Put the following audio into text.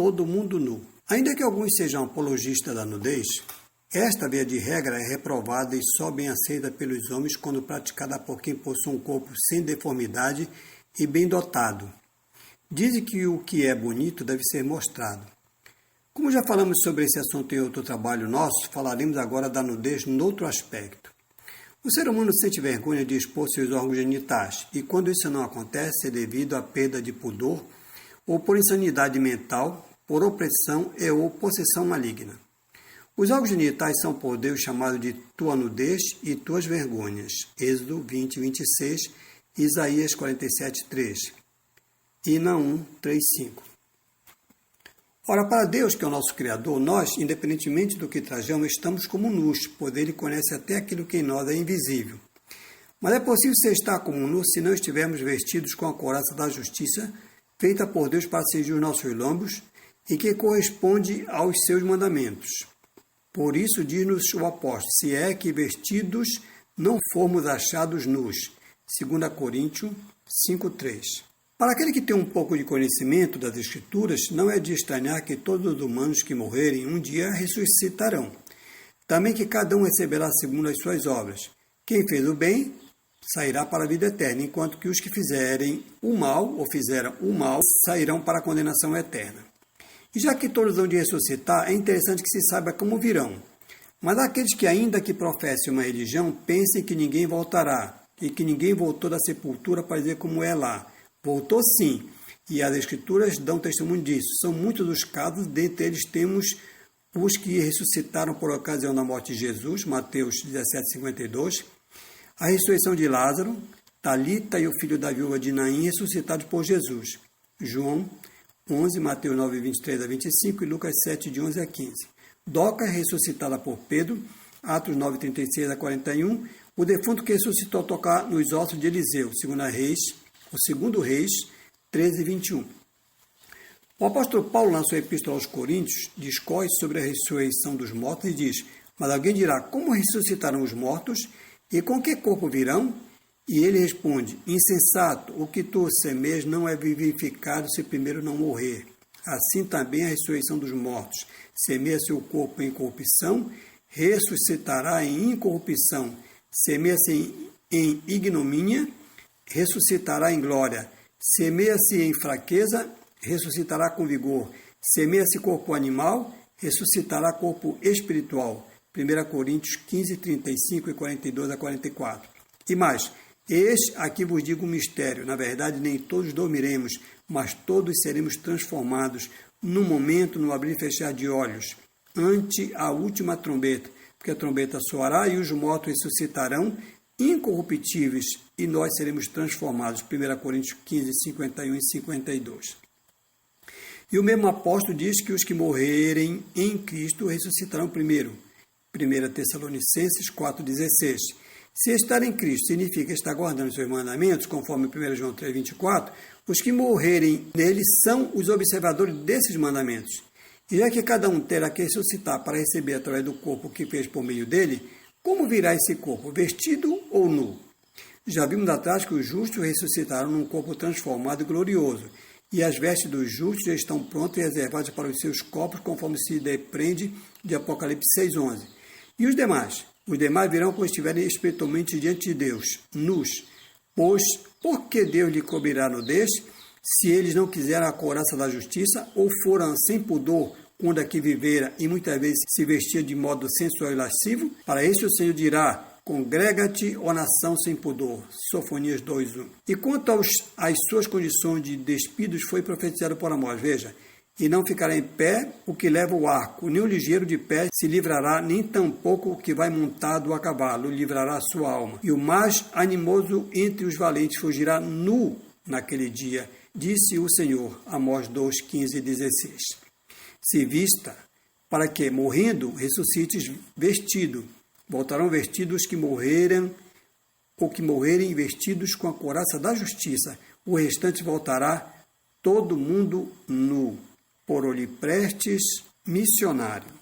todo mundo nu. Ainda que alguns sejam apologistas da nudez, esta, via de regra, é reprovada e só bem aceita pelos homens quando praticada por quem possui um corpo sem deformidade e bem dotado. Dizem que o que é bonito deve ser mostrado. Como já falamos sobre esse assunto em outro trabalho nosso, falaremos agora da nudez noutro aspecto. O ser humano sente vergonha de expor seus órgãos genitais, e quando isso não acontece é devido à perda de pudor, ou por insanidade mental, por opressão e ou possessão maligna. Os órgãos genitais são por Deus chamados de tua nudez e tuas vergonhas. Êxodo 20, 26, Isaías 47, 3 e Naum 3, 5. Ora, para Deus, que é o nosso Criador, nós, independentemente do que trajamos, estamos como nus, pois Ele conhece até aquilo que em nós é invisível. Mas é possível ser estar como nu se não estivermos vestidos com a couraça da justiça, feita por Deus para cingir os nossos lombos, e que corresponde aos seus mandamentos. Por isso diz-nos o apóstolo, se é que vestidos não formos achados nus. 2 Coríntios 5,3. Para aquele que tem um pouco de conhecimento das Escrituras, não é de estranhar que todos os humanos que morrerem um dia ressuscitarão. Também que cada um receberá segundo as suas obras. Quem fez o bem sairá para a vida eterna, enquanto que os que fizerem o mal, ou fizeram o mal, sairão para a condenação eterna. E já que todos vão de ressuscitar, é interessante que se saiba como virão. Mas aqueles que ainda que professem uma religião, pensem que ninguém voltará, e que ninguém voltou da sepultura para dizer como é lá. Voltou sim, e as Escrituras dão testemunho disso. São muitos os casos, dentre eles temos os que ressuscitaram por ocasião da morte de Jesus, Mateus 17:52, a ressurreição de Lázaro, Talita e o filho da viúva de Naim ressuscitados por Jesus, João 11, Mateus 9, 23 a 25 e Lucas 7, de 11 a 15. Doca, ressuscitada por Pedro, Atos 9, 36 a 41. O defunto que ressuscitou a tocar nos ossos de Eliseu, 2 Reis 13, 21. O apóstolo Paulo, na sua epístola aos Coríntios, discorre sobre a ressurreição dos mortos e diz, mas alguém dirá, como ressuscitarão os mortos e com que corpo virão? E ele responde, insensato, o que tu semeias não é vivificado se primeiro não morrer. Assim também a ressurreição dos mortos. Semeia seu corpo em corrupção, ressuscitará em incorrupção. Semeia-se em ignomínia, ressuscitará em glória. Semeia-se em fraqueza, ressuscitará com vigor. Semeia-se corpo animal, ressuscitará corpo espiritual. 1 Coríntios 15, 35 e 42 a 44. E mais, eis aqui vos digo um mistério, na verdade nem todos dormiremos, mas todos seremos transformados num momento, no abrir e fechar de olhos, ante a última trombeta, porque a trombeta soará e os mortos ressuscitarão incorruptíveis e nós seremos transformados. 1 Coríntios 15, 51 e 52. E o mesmo apóstolo diz que os que morrerem em Cristo ressuscitarão primeiro. 1 Tessalonicenses 4,16. Se estar em Cristo significa estar guardando seus mandamentos, conforme 1 João 3,24, os que morrerem nele são os observadores desses mandamentos. E já que cada um terá que ressuscitar para receber através do corpo que fez por meio dele, como virá esse corpo, vestido ou nu? Já vimos atrás que os justos ressuscitaram num corpo transformado e glorioso, e as vestes dos justos já estão prontas e reservadas para os seus corpos, conforme se depreende de Apocalipse 6,11. E os demais? Os demais virão quando estiverem espiritualmente diante de Deus, nus. Pois, por que Deus lhe cobrirá nudez, se eles não quiseram a couraça da justiça, ou foram sem pudor, quando aqui vivera, e muitas vezes se vestia de modo sensual e lascivo? Para isso o Senhor dirá, congrega-te, ó nação sem pudor. Sofonias 2:1. E quanto às suas condições de despidos, foi profetizado por Amós. Veja, e não ficará em pé o que leva o arco, nem o ligeiro de pé se livrará, nem tampouco o que vai montado a cavalo livrará a sua alma. E o mais animoso entre os valentes fugirá nu naquele dia, disse o Senhor. Amós 2, 15 e 16. Se vista, para que, morrendo, ressuscites vestido. Voltarão vestidos que morrerem, ou que morrerem vestidos com a couraça da justiça. O restante voltará todo mundo nu. Por Oliprestes, missionário.